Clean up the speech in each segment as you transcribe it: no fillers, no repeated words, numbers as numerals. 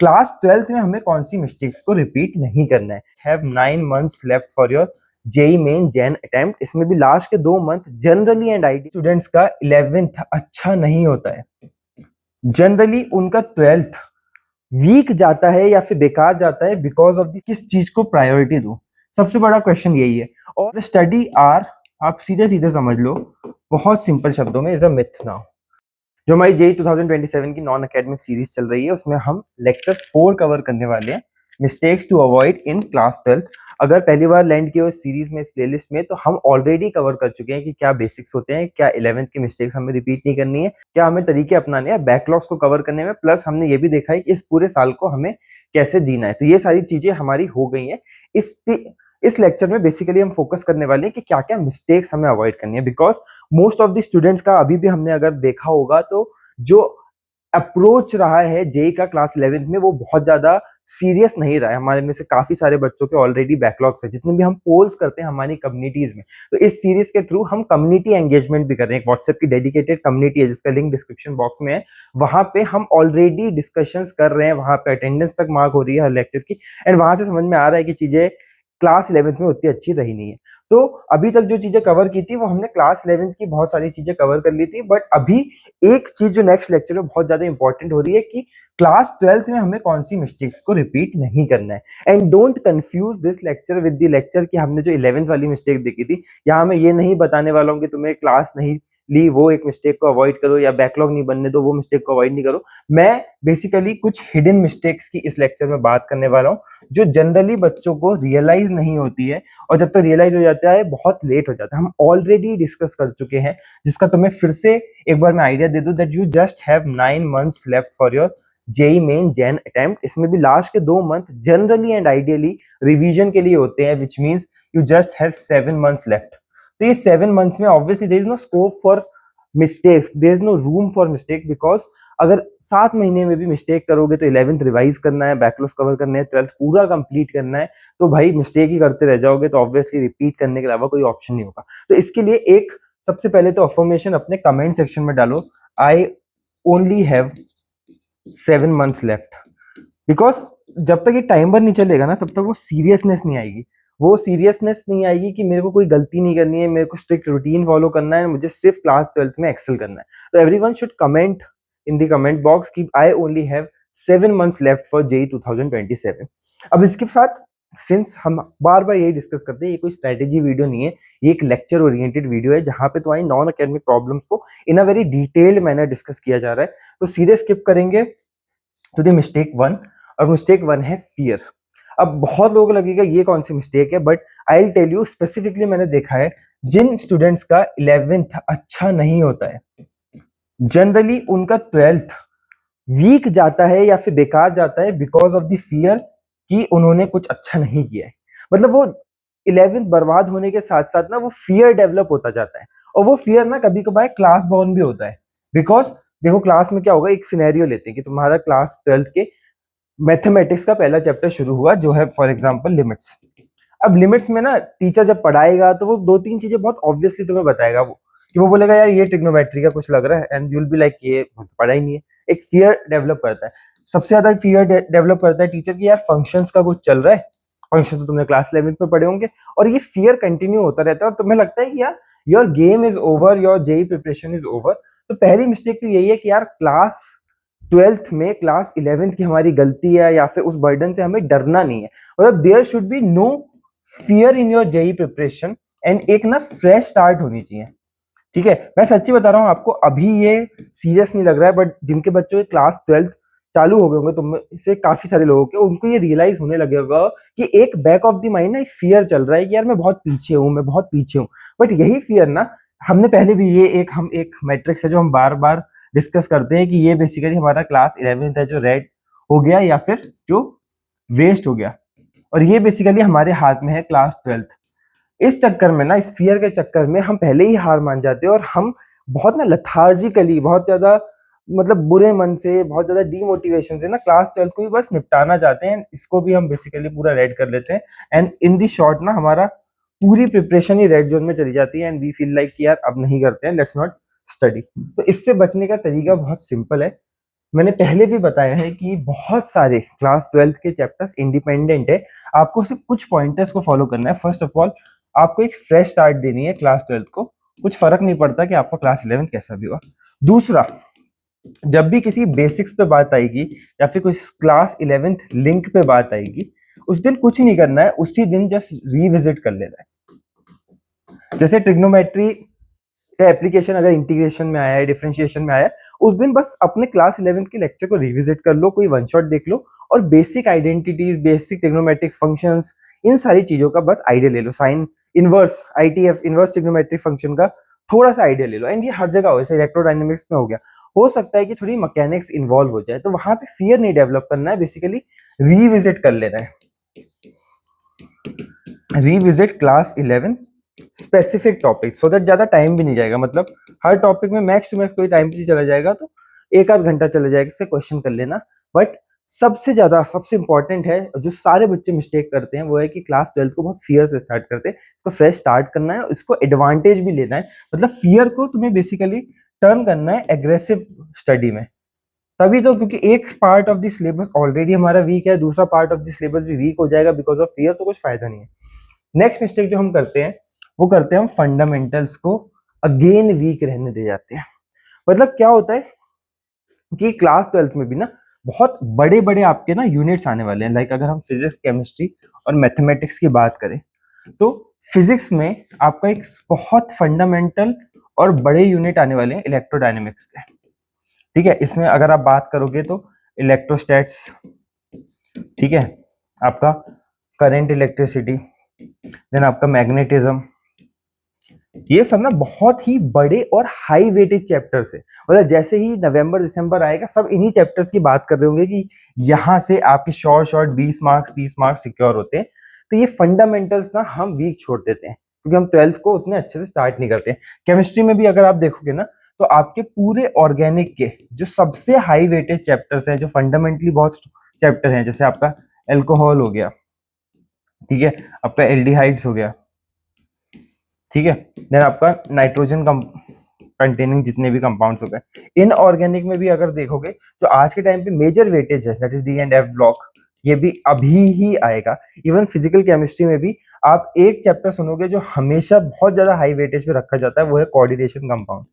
Class 12th में हमें कौन सी मिस्टेक्स को रिपीट नहीं करना है। Have 9 months left for your JEE Main Jan attempt. इसमें भी लास्ट के 2 month generally and ID students का 11th अच्छा नहीं होता है। जनरली उनका 12th वीक जाता है या फिर बेकार जाता है बिकॉज ऑफ द किस चीज को प्रायोरिटी दूं। सबसे बड़ा क्वेश्चन यही है। और स्टडी आर आप सीधे सीधे समझ लो, बहुत सिंपल शब्दों में, इज अ मिथ नाउ। जो हमारी जेई 2027 की नॉन एकेडमिक सीरीज चल रही है उसमें हम लेक्चर 4 कवर करने वाले हैं, mistakes to avoid in class 12th। अगर पहली बार लैंड किए हो इस सीरीज में, इस प्लेलिस्ट में, तो हम ऑलरेडी कवर कर चुके हैं कि क्या बेसिक्स होते हैं, क्या 11th की मिस्टेक्स हमें रिपीट नहीं करनी है, क्या हमें तरीके अपनाने हैं बैकलॉग्स को कवर करने में, प्लस हमने ये भी देखा है कि इस पूरे साल को हमें कैसे जीना है। तो ये सारी चीजें हमारी हो गई हैं। इस लेक्चर में बेसिकली हम फोकस करने वाले हैं कि क्या क्या मिस्टेक्स हमें अवॉइड करनी है। Because most of the students का अभी भी हमने अगर देखा होगा तो जो अप्रोच रहा है जेई का क्लास 11th में वो बहुत ज्यादा सीरियस नहीं रहा है। हमारे में से काफी सारे बच्चों के ऑलरेडी बैकलॉग्स है। जितने भी हम पोल्स करते हैं हमारी कम्युनिटीज में, तो इस सीरीज के थ्रू हम कम्युनिटी एंगेजमेंट भी कर रहे हैं। एक व्हाट्सएप की डेडिकेटेड कम्युनिटी है जिसका लिंक डिस्क्रिप्शन बॉक्स में है। वहां पे हम ऑलरेडी डिस्कशंस कर रहे हैं, वहां पे अटेंडेंस तक मार्क हो रही है हर लेक्चर की, एंड वहां से समझ में आ रहा है कि चीजें क्लास 11th में उतनी अच्छी रही नहीं है। तो अभी तक जो चीजें कवर की थी वो हमने क्लास 11th की बहुत सारी चीजें कवर कर ली थी, बट अभी एक चीज जो नेक्स्ट लेक्चर में बहुत ज्यादा इंपॉर्टेंट हो रही है कि क्लास 12th में हमें कौन सी मिस्टेक्स को रिपीट नहीं करना है। And don't confuse this lecture with the lecture कि हमने जो 11th वाली मिस्टेक देखी थी। यहाँ मैं ये नहीं बताने वाला हूँ कि तुम्हें क्लास नहीं ली वो एक मिस्टेक को अवॉइड करो, या बैकलॉग नहीं बनने दो वो मिस्टेक को अवॉइड नहीं करो। मैं बेसिकली कुछ हिडन मिस्टेक्स की इस लेक्चर में बात करने वाला हूँ जो जनरली बच्चों को रियलाइज नहीं होती है, और जब तक तो रियलाइज हो जाता है बहुत लेट हो जाता है। हम ऑलरेडी डिस्कस कर चुके हैं, जिसका तुम्हें फिर से एक बार मैं आइडिया दे दूं that you just have 9 months left for your JEE Main Jan attempt. इसमें भी लास्ट के 2 month generally and ideally revision के लिए होते हैं, which means you just have 7 months left. तो ये 7 months में obviously there is no scope for mistakes, there is no room for mistake, because अगर 7 महीने में भी मिस्टेक करोगे तो 11th रिवाइज करना है, बैकलॉग्स कवर करने हैं, 12th पूरा कंप्लीट करना है, तो भाई मिस्टेक ही करते रह जाओगे, तो ऑब्वियसली रिपीट करने के अलावा कोई ऑप्शन नहीं होगा। तो इसके लिए एक सबसे पहले तो अफर्मेशन अपने कमेंट सेक्शन में डालो, आई only have 7 months left. Because जब तक ये टाइमर नहीं चलेगा ना तब तक वो सीरियसनेस नहीं आएगी। वो सीरियसनेस नहीं आएगी कि मेरे को कोई गलती नहीं करनी है, मेरे को स्ट्रिक्ट रूटीन फॉलो करना है, मुझे सिर्फ क्लास 12th में एक्सेल करना है। तो everyone should comment in the comment box कि I only have 7 months left for JEE 2027। अब इसके साथ सिंस हम बार बार यही डिस्कस करते हैं, ये कोई स्ट्रेटेजी वीडियो नहीं है, ये एक लेक्चर ओरिएंटेड वीडियो है जहां पे तुम्हारी नॉन एकेडमिक प्रॉब्लम्स को in a very detailed manner discuss किया जा रहा है। तो सीधे स्किप करेंगे तो द मिस्टेक 1, और मिस्टेक 1 है फियर। अब बहुत लोगों को लगेगा ये कौन सी मिस्टेक है, but I will tell you specifically मैंने देखा है जिन स्टूडेंट्स का 11th अच्छा नहीं होता है, जनरली उनका 12th वीक जाता है या फिर बेकार जाता है बिकॉज ऑफ द फियर कि उन्होंने कुछ अच्छा नहीं किया है। मतलब वो 11th बर्बाद होने के साथ साथ ना वो फियर डेवलप होता जाता है, और वो फियर ना कभी कभार क्लास बाउंड भी होता है। बिकॉज देखो क्लास में क्या होगा, एक सिनेरियो लेते हैं कि तुम्हारा क्लास 12th के मैथमेटिक्स का पहला चैप्टर शुरू हुआ जो है फॉर एग्जांपल लिमिट्स। अब लिमिट्स में ना टीचर जब पढ़ाएगा तो वो 2-3 चीजें बहुत ऑब्वियसली तुम्हें बताएगा, वो कि वो बोलेगा यार ये ट्रिग्नोमेट्री का कुछ लग रहा है, and you will be like ये पढ़ा ही नहीं है। एक फियर डेवलप करता है, सबसे ज्यादा फियर डेवलप करता है टीचर की यार फंक्शंस का कुछ चल रहा है। फंक्शन तो तुमने क्लास 11th में पढ़े होंगे, और ये फियर कंटिन्यू होता रहता है और तुम्हें लगता है कि यार your game is over, your JEE preparation is over. तो पहली मिस्टेक तो यही है कि यार क्लास 12th में क्लास 11th की हमारी गलती है या फिर उस बर्डन से हमें डरना नहीं है। मतलब there should be no fear in your JEE preparation, and एक ना फ्रेश स्टार्ट होनी चाहिए। ठीक है, मैं सच्ची बता रहा हूँ आपको, अभी ये सीरियस नहीं लग रहा है, बट जिनके बच्चों के क्लास 12th चालू हो गए होंगे, तुम से काफी सारे लोगों के, उनको ये रियलाइज होने लगेगा कि एक बैक ऑफ द माइंड ना एक फियर चल रहा है कि यार मैं बहुत पीछे हूँ, मैं बहुत पीछे हूँ। बट यही फियर ना हमने पहले भी ये हम एक मैट्रिक्स है जो हम बार बार डिस्कस करते हैं कि ये बेसिकली हमारा क्लास 11th है जो रेड हो गया या फिर जो वेस्ट हो गया, और ये बेसिकली हमारे हाथ में है क्लास 12th। इस चक्कर में ना, इस फियर के चक्कर में हम पहले ही हार मान जाते हैं, और हम बहुत ना लथार्जिकली, बहुत ज्यादा मतलब बुरे मन से, बहुत ज्यादा डीमोटिवेशन से ना क्लास 12th को भी बस निपटाना चाहते हैं। इसको भी हम बेसिकली पूरा रेड कर लेते हैं, एंड इन दी शॉर्ट ना हमारा पूरी प्रिपरेशन ही रेड जोन में चली जाती है, एंड वी फील लाइक यार अब नहीं करते हैं, लेट्स नॉट स्टडी। तो इससे बचने का तरीका बहुत सिंपल है, मैंने पहले भी बताया है कि बहुत सारे क्लास 12th के चैप्टर्स इंडिपेंडेंट है, आपको सिर्फ कुछ पॉइंटर्स को फॉलो करना है। फर्स्ट ऑफ ऑल आपको एक फ्रेश स्टार्ट देनी है क्लास 12th को, कुछ फर्क नहीं पड़ता कि आपका क्लास 11th कैसा भी हुआ। दूसरा, जब भी किसी बेसिक्स पे बात आएगी या फिर कुछ क्लास 11th लिंक पे बात आएगी, उस दिन कुछ नहीं करना है, उसी दिन जस्ट रिविजिट कर लेना है। जैसे ट्रिग्नोमेट्री का एप्लीकेशन अगर इंटीग्रेशन में आया है, डिफरेंशिएशन में आया है, उस दिन बस अपने क्लास 11th के लेक्चर को रिविजिट कर लो, कोई वन शॉट देख लो और basic identities, basic trigonometric functions, इन सारी चीजों का बस आइडिया ले लो। Sine inverse, ITF, inverse trigonometric function का थोड़ा सा आइडिया ले लो। एंड ये हर जगह हो, जैसे इलेक्ट्रोडायनेमिक्स में हो गया, हो सकता है कि थोड़ी मैकेनिक्स इन्वॉल्व हो जाए, तो वहां पे फियर नहीं डेवलप करना है, बेसिकली रिविजिट कर लेना है। Revisit class 11 specific topic, so that ज्यादा टाइम भी नहीं जाएगा। मतलब हर टॉपिक में मैक्स टू मैक्स कोई टाइम भी चला जाएगा तो एक आध घंटा चला जाएगा, इससे क्वेश्चन कर लेना। बट सबसे ज्यादा सबसे इंपॉर्टेंट है, जो सारे बच्चे मिस्टेक करते हैं, वो है कि क्लास 12th को बहुत फियर से स्टार्ट करते हैं। इसको फ्रेश स्टार्ट करना है, इसको एडवांटेज भी लेना है। मतलब फियर को तुम्हें बेसिकली टर्न करना है एग्रेसिव स्टडी में। तभी तो, क्योंकि एक part of the syllabus already हमारा वीक है, दूसरा पार्ट ऑफ द सिलेबस भी वीक हो जाएगा बिकॉज ऑफ फियर, तो कुछ फायदा नहीं है। नेक्स्ट मिस्टेक जो हम करते हैं, वो करते हैं हम फंडामेंटल्स को अगेन वीक रहने दे जाते हैं। मतलब क्या होता है कि क्लास 12th में भी ना बहुत बड़े बड़े आपके ना यूनिट्स आने वाले हैं। लाइक अगर हम फिजिक्स, केमिस्ट्री और मैथमेटिक्स की बात करें, तो फिजिक्स में आपका एक बहुत फंडामेंटल और बड़े यूनिट आने वाले हैं इलेक्ट्रोडायनेमिक्स के। ठीक है, इसमें अगर आप बात करोगे तो इलेक्ट्रोस्टैट्स, ठीक है, आपका करंट इलेक्ट्रिसिटी, देन आपका मैग्नेटिज्म, ये सब ना बहुत ही बड़े और हाई वेटेज चैप्टर्स है। मतलब जैसे ही नवंबर दिसंबर आएगा, सब इन्हीं चैप्टर्स की बात कर रहे होंगे कि यहाँ से आपके short short 20 marks 30 marks secure होते हैं। तो ये फंडामेंटल्स ना हम वीक छोड़ देते हैं, क्योंकि हम 12th को उतने अच्छे से स्टार्ट नहीं करते हैं। केमिस्ट्री में भी अगर आप देखोगे ना, तो आपके पूरे ऑर्गेनिक के जो सबसे हाई वेटेज चैप्टर्स हैं, जो फंडामेंटली बहुत चैप्टर हैं, जैसे आपका एल्कोहल हो गया, ठीक है, आपका एल्डिहाइड्स हो गया, ठीक है, देन आपका नाइट्रोजन कंटेनिंग जितने भी कंपाउंड्स हो गए, इनऑर्गेनिक में भी अगर देखोगे, जो आज के टाइम पे मेजर वेटेज है, that is D and F block, ये भी अभी ही आएगा। इवन फिजिकल केमिस्ट्री में भी आप एक चैप्टर सुनोगे जो हमेशा बहुत ज्यादा हाई वेटेज पे रखा जाता है, वो है कोऑर्डिनेशन कंपाउंड।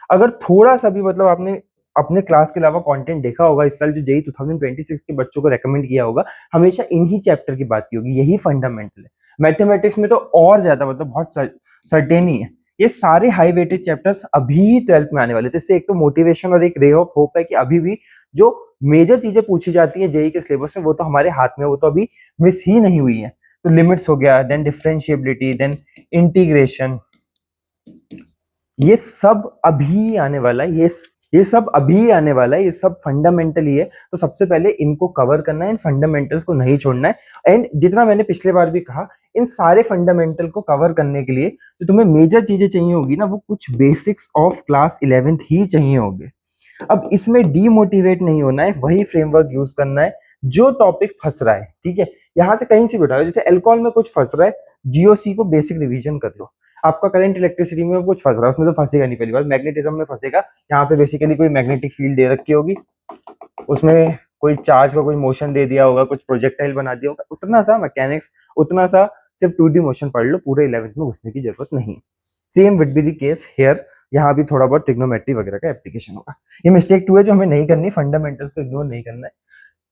अगर थोड़ा सा भी मतलब आपने अपने क्लास के अलावा कंटेंट देखा होगा इस साल, जो जेई 2026 के बच्चों को रेकमेंड किया होगा, हमेशा इन्हीं चैप्टर की बात की होगी, यही फंडामेंटल है। मैथमेटिक्स में तो और ज्यादा, मतलब बहुत सर्टेन ही है। ये सारे हाई वेटेज चैप्टर्स अभी 12th में आने वाले थे। इससे एक तो मोटिवेशन और एक रे ऑफ होप है कि अभी भी जो मेजर चीजें पूछी जाती है जेई के सिलेबस में, वो तो हमारे हाथ में, वो तो अभी मिस ही नहीं हुई है। तो लिमिट्स हो गया, देन डिफरेंशिएबिलिटी, देन इंटीग्रेशन, ये सब अभी आने वाला है। ये सब अभी आने वाला है, ये सब फंडामेंटल ही है। तो सबसे पहले इनको कवर करना है, इन फंडामेंटल्स को नहीं छोड़ना है। एंड जितना मैंने पिछले बार भी कहा, इन सारे फंडामेंटल को कवर करने के लिए जो तुम्हें मेजर चीजें चाहिए होगी ना, वो कुछ बेसिक्स ऑफ क्लास 11th ही चाहिए होंगे। अब इसमें डीमोटिवेट नहीं होना है, वही फ्रेमवर्क यूज करना है जो टॉपिक फंस रहा है। ठीक है, यहां से कहीं से भी उठाओ, जैसे एल्कोहल में कुछ फंस रहा है, जीओसी को बेसिक रिवीजन कर लो। आपका करंट इलेक्ट्रिसिटी में कुछ फंस रहा है, उसमें तो फंसेगा नहीं। पहली बात, मैग्नेटिज्म में फंसेगा, यहाँ पे बेसिकली कोई मैग्नेटिक फील्ड दे रखी होगी, उसमें कोई चार्ज का कोई मोशन दे दिया होगा, कुछ प्रोजेक्टाइल बना दिया होगा, उतना सा मैकेनिक्स, उतना सा सिर्फ 2D मोशन पढ़ लो, पूरे 11th में घुसने की जरूरत नहीं। Same will be the case here, यहाँ भी थोड़ा बहुत ट्रिग्नोमेट्री वगैरह का एप्लीकेशन होगा। ये मिस्टेक 2 है जो हमें नहीं करनी, फंडामेंटल्स को इग्नोर नहीं करना है।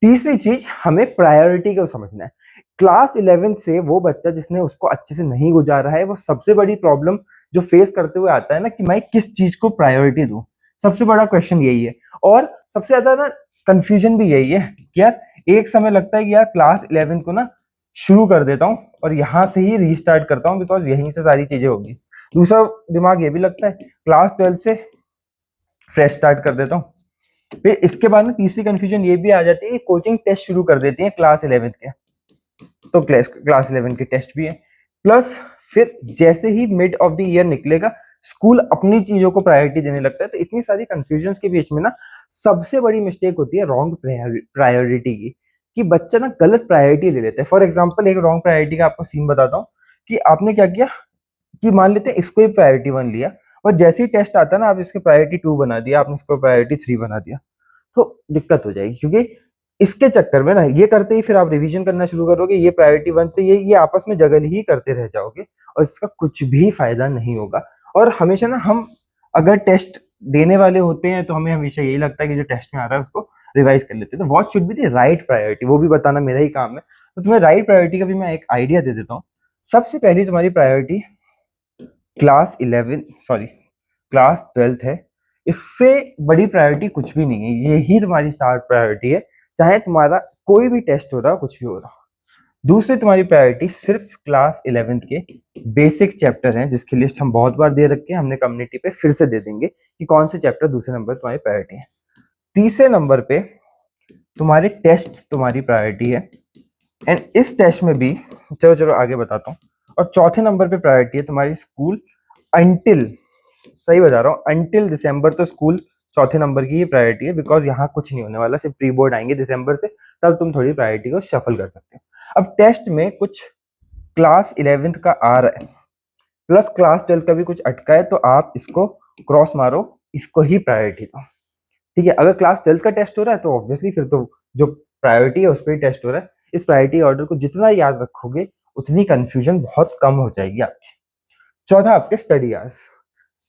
तीसरी चीज, हमें प्रायोरिटी को समझना है। क्लास 11th से वो बच्चा जिसने उसको अच्छे से नहीं गुजारा है, वो सबसे बड़ी प्रॉब्लम जो फेस करते हुए आता है ना, कि मैं किस चीज को प्रायोरिटी दूं, सबसे बड़ा क्वेश्चन यही है। और सबसे ज्यादा ना कंफ्यूजन भी यही है कि यार एक समय लगता है कि यार क्लास 11th को ना शुरू कर देता हूँ और यहाँ से ही रीस्टार्ट करता हूँ, बिकॉज यहीं से सारी चीजें होगी। दूसरा दिमाग ये भी लगता है क्लास 12th से फ्रेश स्टार्ट कर देता हूँ। फिर इसके बाद में तीसरी कंफ्यूजन ये भी आ जाती है, कोचिंग टेस्ट शुरू कर देती है क्लास 11th के, तो क्लास 11 के टेस्ट भी है। प्लस फिर जैसे ही मिड ऑफ द ईयर निकलेगा, स्कूल अपनी चीजों को प्रायोरिटी देने लगता है। तो इतनी सारी कंफ्यूजन के बीच में ना सबसे बड़ी मिस्टेक होती है रॉन्ग प्रायोरिटी की, कि बच्चा ना गलत प्रायोरिटी ले लेता है। फॉर एग्जाम्पल, एक रॉन्ग प्रायोरिटी का आपको सीन बताता हूँ, कि आपने क्या किया कि मान लेते हैं इसको ही प्रायोरिटी 1 लिया, और जैसे ही टेस्ट आता है ना, आप इसको प्रायोरिटी 2 बना दिया, आपने इसको प्रायोरिटी 3 बना दिया। तो दिक्कत हो जाएगी, क्योंकि इसके चक्कर में ना ये करते ही फिर आप रिवीजन करना शुरू करोगे, ये प्रायोरिटी 1 से ये आपस में जगल ही करते रह जाओगे और इसका कुछ भी फायदा नहीं होगा। और हमेशा ना हम अगर टेस्ट देने वाले होते हैं तो हमें हमेशा यही लगता है कि जो टेस्ट में आ रहा है उसको रिवाइज कर लेते हैं। तो what should be the right priority, वो भी बताना मेरा ही काम है। तो तुम्हें राइट प्रायोरिटी का भी मैं एक आइडिया दे देता हूँ। सबसे पहली तुम्हारी प्रायोरिटी क्लास 12th है। इससे बड़ी प्रायोरिटी कुछ भी नहीं है, यही तुम्हारी स्टार्ट प्रायोरिटी है, चाहे तुम्हारा कोई भी टेस्ट हो रहा हो, कुछ भी हो रहा हो। दूसरी तुम्हारी प्रायोरिटी सिर्फ क्लास 11th के बेसिक चैप्टर हैं, जिसकी लिस्ट हम बहुत बार दे रखे हैं, हमने कम्युनिटी पे फिर से दे देंगे कि कौन से चैप्टर दूसरे नंबर तुम्हारी प्रायोरिटी है। तीसरे नंबर पे तुम्हारे टेस्ट तुम्हारी प्रायोरिटी है, एंड इस टेस्ट में भी चलो आगे बताता हूँ। और चौथे नंबर पे प्रायोरिटी है तुम्हारी स्कूल अंटिल, सही बता रहा हूँ, अंटिल दिसंबर तो स्कूल चौथे नंबर की ही प्रायोरिटी है, बिकॉज यहाँ कुछ नहीं होने वाला, सिर्फ प्री बोर्ड आएंगे दिसंबर से, तब तुम थोड़ी प्रायोरिटी को शफल कर सकते हो। अब टेस्ट में कुछ क्लास 11th का आ रहा है प्लस क्लास 12th का भी कुछ अटका है, तो आप इसको क्रॉस मारो, इसको ही प्रायोरिटी दो, ठीक है। अगर क्लास 12th का टेस्ट हो रहा है तो ऑब्वियसली फिर तो जो प्रायोरिटी है उस पर ही टेस्ट हो रहा है। इस प्रायोरिटी ऑर्डर को जितना याद रखोगे उतनी कंफ्यूजन बहुत कम हो जाएगी आपकी। चौथा आपके स्टडी आवर्स,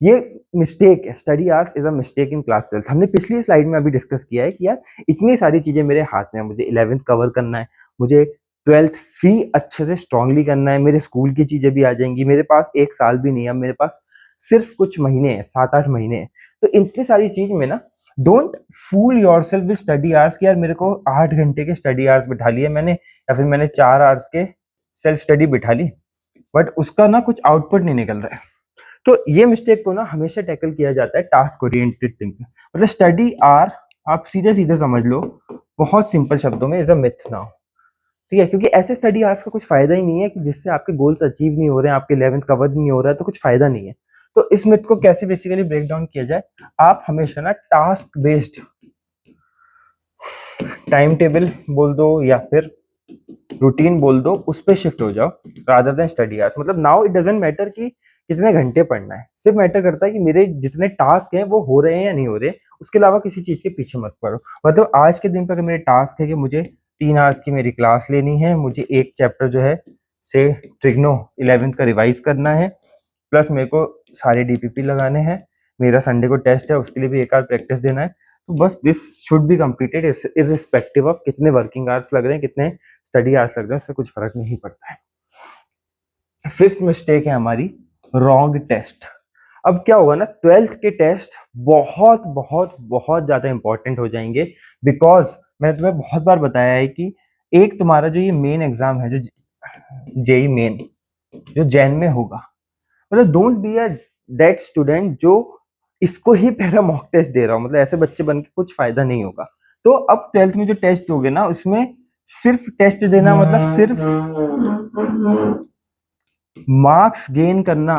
ये मिस्टेक है, study hours is a mistake in class 12th। हमने पिछली स्लाइड में अभी डिस्कस किया है कि यार इतनी सारी चीजें मेरे हाथ में है, मुझे 11th कवर करना है, मुझे 12th भी अच्छे से स्ट्रांगली करना है, मेरे स्कूल की चीजें भी आ जाएंगी, मेरे पास एक साल भी नहीं है, मेरे पास सिर्फ कुछ महीने हैं, 7-8 महीने हैं। तो इतनी सारी चीज में ना don't fool yourself with study hours कि यार मेरे को 8 घंटे के स्टडी आवर्स बिठा लिए मैंने, या फिर मैंने 4 आवर्स के सेल्फ स्टडी बिठा ली, बट उसका ना कुछ आउटपुट नहीं निकल रहा है। तो ये मिस्टेक को ना हमेशा टैकल किया जाता है टास्क ओरिएंटेड थिंकिंग। मतलब स्टडी आर आप सीधे सीधे समझ लो, बहुत सिंपल शब्दों में, इज अ मिथ नाउ, ठीक है। क्योंकि ऐसे स्टडी आवर्स का कुछ फायदा ही नहीं है कि जिससे आपके गोल्स अचीव नहीं हो रहे हैं, आपके 11th कवर नहीं हो रहा है, तो कुछ फायदा नहीं है। तो इस मिथ को कैसे बेसिकली ब्रेक डाउन किया जाए, आप हमेशा ना टास्क बेस्ड टाइम टेबल बोल दो या फिर रूटीन बोल दो, उस पर शिफ्ट हो जाओ रादर देन स्टडी आवर्स। मतलब नाउ इट डजंट मैटर कि कितने घंटे पढ़ना है, सिर्फ मैटर करता है कि मेरे जितने टास्क हैं वो हो रहे हैं या नहीं हो रहे, उसके अलावा किसी चीज के पीछे मत पड़ो। मतलब आज के दिन पर अगर मेरे टास्क है कि मुझे 3 आवर्स की मेरी क्लास लेनी है, मुझे एक चैप्टर जो है से ट्रिग्नो 11th का रिवाइज करना है, प्लस मेरे को सारे डीपीपी लगाने हैं, मेरा संडे को टेस्ट है उसके लिए भी एक आवर प्रैक्टिस देना है, तो बस this should be completed irrespective of कितने वर्किंग आवर्स लग रहे हैं, कितने स्टडी आवर्स लग रहे हैं, उससे कुछ फर्क नहीं पड़ता है। फिफ्थ मिस्टेक है हमारी रॉन्ग टेस्ट। अब क्या होगा ना, 12th के टेस्ट बहुत बहुत बहुत ज्यादा इंपॉर्टेंट हो जाएंगे, बिकॉज मैंने तुम्हें बहुत बार बताया है कि एक तुम्हारा जो ये मेन एग्जाम है, जो जेई मेन जो जैन में होगा, मतलब don't be a that student जो इसको ही पहला मॉक टेस्ट दे रहा हूँ, मतलब ऐसे बच्चे बन के कुछ फायदा नहीं होगा। तो अब 12th में जो टेस्ट दोगे ना, उसमें सिर्फ टेस्ट देना मतलब सिर्फ मार्क्स गेन करना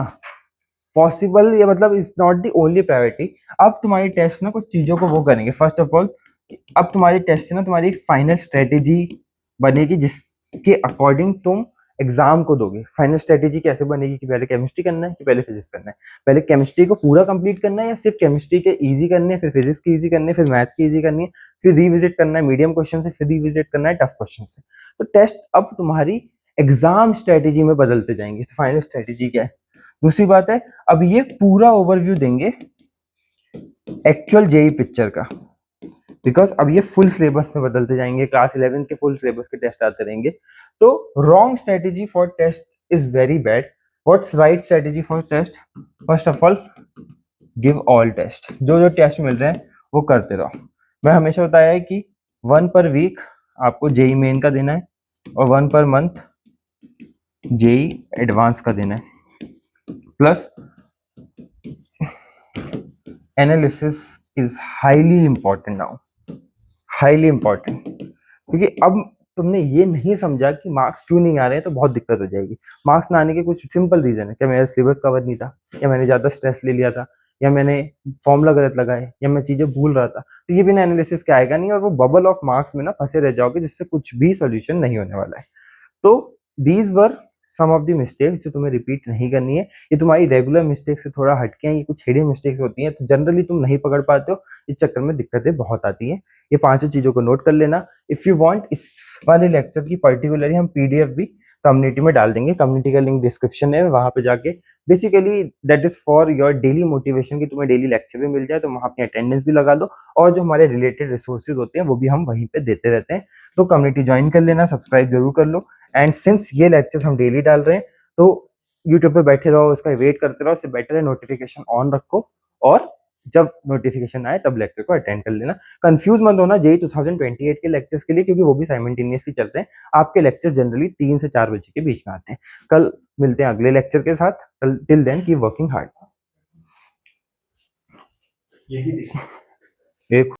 पॉसिबल, या मतलब is not the only priority. अब तुम्हारी टेस्ट ना कुछ चीजों को वो करेंगे। फर्स्ट ऑफ ऑल, अब तुम्हारी टेस्ट से ना तुम्हारी फाइनल स्ट्रेटेजी बनेगी, जिसके अकॉर्डिंग तुम एग्जाम को दोगे। फाइनल स्ट्रेटेजी कैसे बनेगी कि पहले केमिस्ट्री करना है कि पहले फिजिक्स करना है, पहले केमिस्ट्री को पूरा कंप्लीट करना है या सिर्फ केमिस्ट्री के इजी करने हैं, फिर फिजिक्स की इजी करनी है, फिर मैथ्स की इजी करनी है, फिर रिविजिट करना है मीडियम क्वेश्चन से, फिर रिविजिट करना है टफ क्वेश्चन से। तो टेस्ट अब तुम्हारी एग्जाम स्ट्रेटेजी में बदलते जाएंगे। तो फाइनल स्ट्रेटेजी क्या है? दूसरी बात है, अब ये पूरा ओवरव्यू देंगे एक्चुअल जेई पिक्चर का, बिकॉज अब ये फुल सिलेबस में बदलते जाएंगे, क्लास 11 के फुल सिलेबस के टेस्ट आते रहेंगे। तो wrong strategy for test is very bad. What's right strategy for test? First of all, give all test, जो जो टेस्ट मिल रहे हैं वो करते रहो। मैं हमेशा बताया है कि 1 पर वीक आपको जेई मेन का देना है और 1 पर मंथ जेई एडवांस का देना है, plus analysis is highly important now, highly important. क्योंकि अब तुमने ये नहीं समझा कि मार्क्स क्यों नहीं आ रहे हैं, तो बहुत दिक्कत हो जाएगी। मार्क्स ना आने के कुछ सिंपल रीजन है, क्या मेरा सिलेबस कवर नहीं था, या मैंने ज्यादा स्ट्रेस ले लिया था, या मैंने फॉर्मूला गलत लगाए, या मैं चीजें भूल रहा था। तो ये बिना एनालिसिस के आएगा नहीं, और वो बबल ऑफ मार्क्स में ना फंसे रह जाओगे, जिससे कुछ भी सॉल्यूशन नहीं होने वाला है। तो these were some of the mistakes जो तुम्हें रिपीट नहीं करनी है। ये तुम्हारी रेगुलर मिस्टेक से थोड़ा हटके हैं, ये कुछ हिडन मिस्टेक्स होती हैं, तो जनरली तुम नहीं पकड़ पाते हो, इस चक्कर में दिक्कतें बहुत आती हैं। ये पांचों चीजों को नोट कर लेना। इफ यू वांट, इस वाले लेक्चर की पर्टिकुलरली हम पीडीएफ भी कम्युनिटी में डाल देंगे, कम्युनिटी का लिंक डिस्क्रिप्शन में, वहां पे जाके basically that is for your daily motivation कि तुम्हें डेली लेक्चर भी मिल जाए, तो वहां अपनी अटेंडेंस भी लगा दो, और जो हमारे रिलेटेड रिसोर्सेज होते हैं वो भी हम वहीं पे देते रहते हैं। तो कम्युनिटी ज्वाइन कर लेना, सब्सक्राइब जरूर कर लो। एंड सिंस ये लेक्चर्स हम डेली डाल रहे हैं, तो यूट्यूब पे बैठे रहो, उसका वेट करते रहो, उससे बेटर है नोटिफिकेशन ऑन रखो, और जब नोटिफिकेशन आए तब लेक्चर को अटेंड कर लेना। कंफ्यूज मत होना जेई 2028 के लेक्चर्स के लिए, क्योंकि वो भी साइमल्टेनियसली चलते हैं। आपके लेक्चर्स जनरली 3 से 4 बजे के बीच में आते हैं। कल मिलते हैं अगले लेक्चर के साथ। Till then keep working hard. यही देखो।